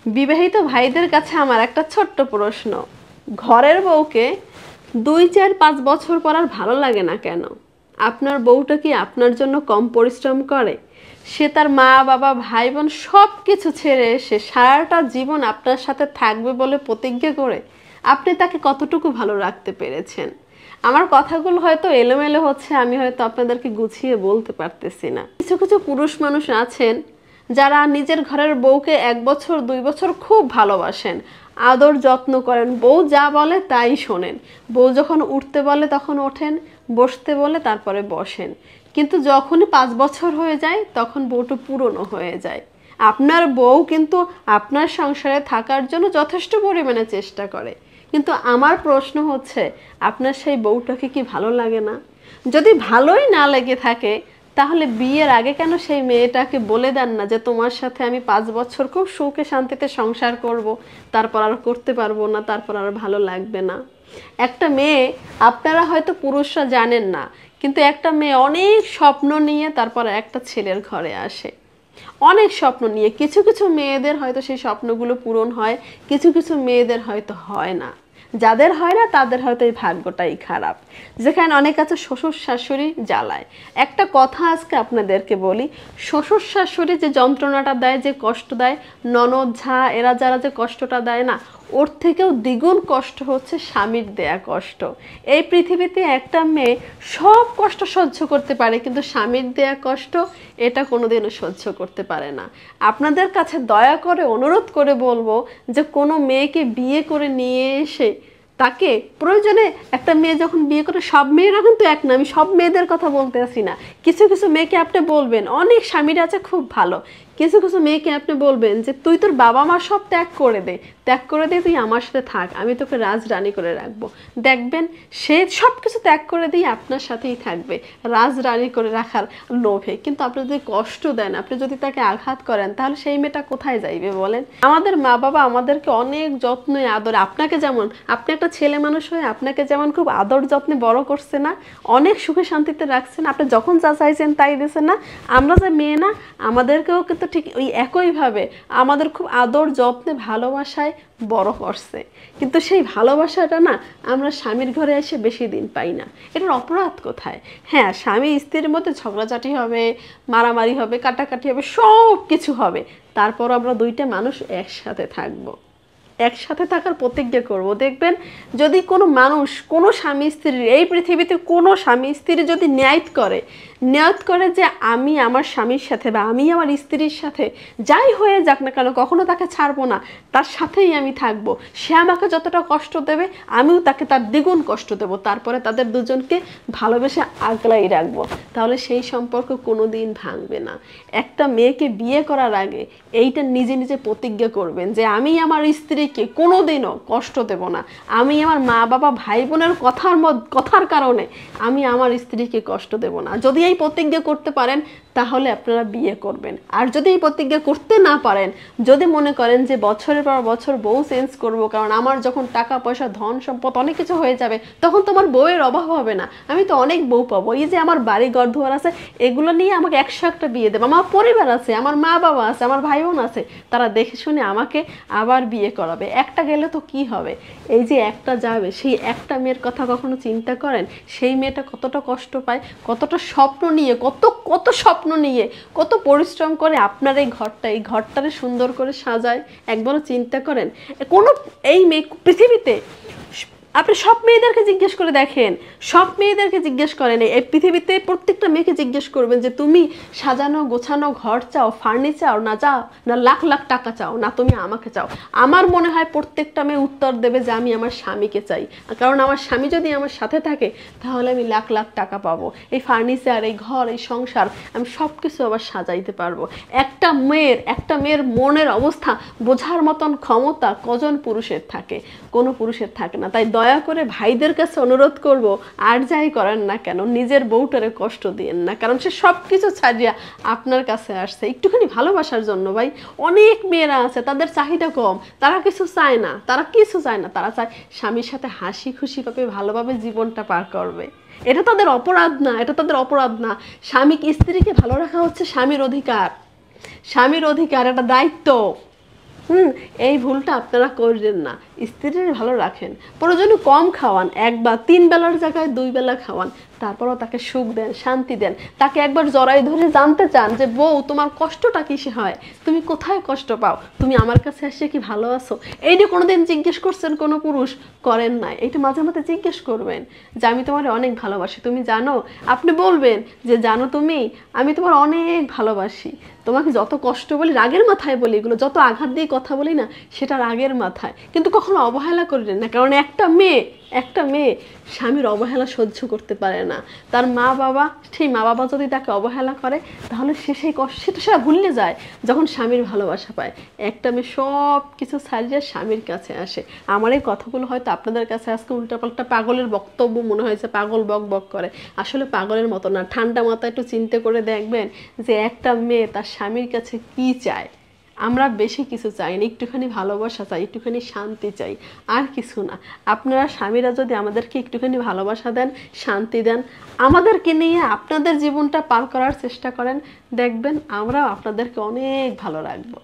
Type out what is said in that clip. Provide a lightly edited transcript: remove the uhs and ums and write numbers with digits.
বিবাহিত ভাইদের কাছে আমার একটা ছোট্ট প্রশ্ন, ঘরের বউকে 2, 4, 5 বছর পর আর ভালো লাগে না কেন? আপনার বউটা কি আপনার জন্য কম পরিশ্রম করে? সে তার মা বাবা ভাই বোন সব কিছু ছেড়ে এসে সারাটা জীবন আপনার সাথে থাকবে বলে প্রতিজ্ঞা করে আপনি তাকে কতটুকু ভালো রাখতে পেরেছেন? আমার কথাগুলো হয়তো এলোমেলো হচ্ছে, আমি হয়তো আপনাদেরকে গুছিয়ে বলতে পারতেছি না। কিছু কিছু পুরুষ মানুষ আছেন যারা নিজের ঘরের বউকে 1 বছর 2 বছর খুব ভালোবাসেন, আদর যত্ন করেন, বউ যা বলে তাই শোনেন, বউ যখন উঠতে বলে তখন ওঠেন, বসতে বলে তারপরে বসেন। কিন্তু যখনই 5 বছর হয়ে যায় তখন বউটা পুরনো হয়ে যায়। আপনার বউ কিন্তু আপনার সংসারে থাকার জন্য যথেষ্ট পরিমাণে চেষ্টা করে, কিন্তু আমার প্রশ্ন হচ্ছে, আপনার সেই বউটাকে কি ভালো লাগে না? যদি ভালোই না লেগে থাকে তাহলে বিয়ের আগে কেন সেই মেয়েটাকে বলে দেন না যে তোমার সাথে আমি 5 বছর খুব সুখে শান্তিতে সংসার করব, তারপর আর করতে পারবো না, তারপর আর ভালো লাগবে না। একটা মেয়ে, আপনারা হয়তো পুরুষরা জানেন না, কিন্তু একটা মেয়ে অনেক স্বপ্ন নিয়ে তারপর একটা ছেলের ঘরে আসে, অনেক স্বপ্ন নিয়ে। কিছু কিছু মেয়েদের হয়তো সেই স্বপ্নগুলো পূরণ হয়, কিছু কিছু মেয়েদের হয়তো হয় না। যাদের হয় না তাদের হয়তো এই ভাগ্যটাই খারাপ, যেখানে অনেক আছে শ্বশুর শাশুড়ি জ্বালায়। একটা কথা আজকে আপনাদেরকে বলি, শ্বশুর শাশুড়ি যে যন্ত্রণাটা দেয়, যে কষ্ট দেয়, ননদ ঝা এরা যারা যে কষ্টটা দেয় না, ওর থেকেও দ্বিগুণ কষ্ট হচ্ছে স্বামীর দেয়া কষ্ট। এই পৃথিবীতে একটা মেয়ে সব কষ্ট সহ্য করতে পারে, কিন্তু স্বামীর দেয়া কষ্ট এটা কোনোদিনও সহ্য করতে পারে না। আপনাদের কাছে দয়া করে অনুরোধ করে বলবো যে কোনো মেয়েকে বিয়ে করে নিয়ে এসে তাকে প্রয়োজনে, একটা মেয়ে যখন বিয়ে করে, সব মেয়েরা কিন্তু এক না, আমি সব মেয়েদের কথা বলতে আসি না, কিছু কিছু মেয়েকে আপনি বলবেন, অনেক স্বামীরা আছে খুব ভালো, কিছু কিছু মেয়েকে আপনি বলবেন যে তুই তোর বাবা মা সব ত্যাগ করে দে, তুই আমার সাথে থাক, আমি তোকে রাজরানী করে রাখবো। দেখবেন সে সব কিছু ত্যাগ করে দিয়ে আপনার সাথেই থাকবে রাজরানী করে রাখার লোভে। কিন্তু আপনি যদি কষ্ট দেন, আপনি যদি তাকে আঘাত করেন, তাহলে সেই মেয়েটা কোথায় যাইবে বলেন? আমাদের মা বাবা আমাদেরকে অনেক যত্নে আদরে, আপনাকে যেমন, আপনি একটা ছেলে মানুষ হয়ে আপনাকে যেমন খুব আদর যত্নে বড় করছে না, অনেক সুখে শান্তিতে রাখছেন, আপনি যখন যা চাইছেন তাই দিয়েছেন না, আমরা যে মেয়ে না, আমাদেরকেও কিন্তু ঠিক ওই একইভাবে আমাদের খুব আদর যত্নে ভালোবাসায় বড় করছে। কিন্তু সেই ভালোবাসাটা না আমরা স্বামীর ঘরে এসে বেশি দিন পাই না। এটার অপরাধ কোথায়? হ্যাঁ, স্বামী স্ত্রীর মধ্যে ঝগড়াঝাটি হবে, মারামারি হবে, কাটাকাটি হবে, সব কিছু হবে, তারপর আমরা দুইটা মানুষ একসাথে থাকবো, একসাথে থাকার প্রতিজ্ঞা করব। দেখবেন যদি কোনো মানুষ, কোনো স্বামী স্ত্রীর, এই পৃথিবীতে কোনো স্বামী স্ত্রী যদি নিয়ত করে যে আমি আমার স্বামীর সাথে বা আমি আমার স্ত্রীর সাথে যাই হয়ে যাক না কেন কখনো তাকে ছাড়বো না, তার সাথেই আমি থাকবো, সে আমাকে যতটা কষ্ট দেবে আমিও তাকে তার দ্বিগুণ কষ্ট দেবো, তারপরে তাদের দুজনকে ভালোবেসে আগলাই রাখবো, তাহলে সেই সম্পর্ক কোনো দিন ভাঙবে না। একটা মেয়েকে বিয়ে করার আগে এইটা নিজে নিজে প্রতিজ্ঞা করবেন যে আমি আমার স্ত্রীকে কোনোদিনও কষ্ট দেব না, আমি আমার মা বাবা ভাই বোনের কথার কারণে আমি আমার স্ত্রীকে কষ্ট দেব না। যদি এই প্রতিজ্ঞা করতে পারেন তাহলে আপনারা বিয়ে করবেন। আর যদি এই প্রতিজ্ঞা করতে না পারেন, যদি মনে করেন যে বছরের পর বছর বউ চেঞ্জ করব, কারণ আমার যখন টাকা পয়সা ধন সম্পদ অনেক কিছু হয়ে যাবে তখন তোমার বউয়ের অভাব হবে না, আমি তো অনেক বউ পাবো, এই যে আমার বাড়ি ঘর দুয়ার আছে এগুলো নিয়ে আমাকে 100টা বিয়ে দেবো, আমার পরিবার আছে, আমার মা বাবা আছে, আমার ভাই বোন আছে, তারা দেখে শুনে আমাকে আবার বিয়ে করাবে। একটা গেলে তো কি হবে, এই যে একটা যাবে, সেই একটা মেয়ের কথা কখনো চিন্তা করেন? সেই মেয়েটা কতটা কষ্ট পায়, কতটা স্বপ্ন নিয়ে, কত স্বপ্ন নিয়ে, কত পরিশ্রম করে আপনার এই ঘরটারে সুন্দর করে সাজায়, একবারও চিন্তা করেন? কোনো এই মেয়ে পৃথিবীতে, আপনি সব মেয়েদেরকে জিজ্ঞেস করে দেখেন, সব মেয়েদেরকে জিজ্ঞেস করেন, এই পৃথিবীতে প্রত্যেকটা মেয়েকে জিজ্ঞেস করবেন যে তুমি সাজানো গোছানো ঘর চাও, ফার্নিচার না চাও, না লাখ লাখ টাকা চাও, না তুমি আমাকে চাও? আমার মনে হয় প্রত্যেকটা মেয়ে উত্তর দেবে যে আমি আমার স্বামীকে চাই, কারণ আমার স্বামী যদি আমার সাথে থাকে তাহলে আমি লাখ লাখ টাকা পাবো, এই ফার্নিচার, এই ঘর, এই সংসার, আমি সব কিছু আবার সাজাইতে পারবো। একটা মেয়ের মনের অবস্থা বোঝার মতন ক্ষমতা কজন পুরুষের থাকে? কোনো পুরুষের থাকে না। তাই দয়া করে ভাইদের কাছে অনুরোধ করব, আর যাই করেন না কেন নিজের বউটারে কষ্ট দিয়েন না, কারণ সে সব কিছু ছাড়িয়া আপনার কাছে আসছে একটুখানি ভালোবাসার জন্য। ভাই, অনেক মেয়েরা আছে তাদের চাহিদা কম, তারা কিছু চায় না, তারা চায় স্বামীর সাথে হাসি খুশি ভাবে ভালোভাবে জীবনটা পার করবে। এটা তাদের অপরাধ না। স্ত্রীকে ভালো রাখা হচ্ছে স্বামীর অধিকার, একটা দায়িত্ব। এই ভুলটা আপনারা করবেন না। স্ত্রীর ভালো রাখেন, প্রয়োজনে কম খাওয়ান, এক বা 3 বেলার জায়গায় 2 বেলা খাওয়ান, তারপরও তাকে সুখ দেন, শান্তি দেন। তাকে একবার জড়াই ধরে জানতে চান যে বউ তোমার কষ্টটা কিসে হয়, তুমি কোথায় কষ্ট পাও, তুমি আমার কাছে এসে কি ভালো আছো। এইটা কোনোদিন জিজ্ঞেস করছেন কোনো পুরুষ? করেন নাই। এইটা মাঝে মাঝে জিজ্ঞেস করবেন যে আমি তোমার অনেক ভালোবাসি, তুমি জানো। আপনি বলবেন যে জানো তুমি, আমি তোমার অনেক ভালোবাসি, তোমাকে যত কষ্ট বলি রাগের মাথায় বলি, এগুলো যত আঘাত দিয়ে কথা বলি না সেটা রাগের মাথায়, কিন্তু কখনো অবহেলা করলেন না। কারণ একটা মেয়ে স্বামীর অবহেলা সহ্য করতে পারে না। তার মা বাবা, সেই মা বাবা যদি তাকে অবহেলা করে তাহলে সে সেই কষ্ট সেটা সে ভুলে যায় যখন স্বামীর ভালোবাসা পায়। একটা মেয়ে সব কিছু ছাড়িয়ে স্বামীর কাছে আসে। আমার এই কথাগুলো হয়তো আপনাদের কাছে আজকে উল্টাপাল্টা পাগলের বক্তব্য মনে হয়েছে, পাগল বক বক করে। আসলে পাগলের মতো না, ঠান্ডা মাথায় একটু চিন্তা করে দেখবেন যে একটা মেয়ে তার স্বামীর কাছে কি চায়। আমরা বেশি কিছু চাই না, একটুখানি ভালোবাসা চাই, একটুখানি শান্তি চাই, আর কিছু না। আপনারা স্বামীরা যদি আমাদেরকে একটুখানি ভালোবাসা দেন, শান্তি দেন, আমাদেরকে নিয়ে আপনাদের জীবনটা পার করার চেষ্টা করেন, দেখবেন আমরাও আপনাদেরকে অনেক ভালো রাখবো।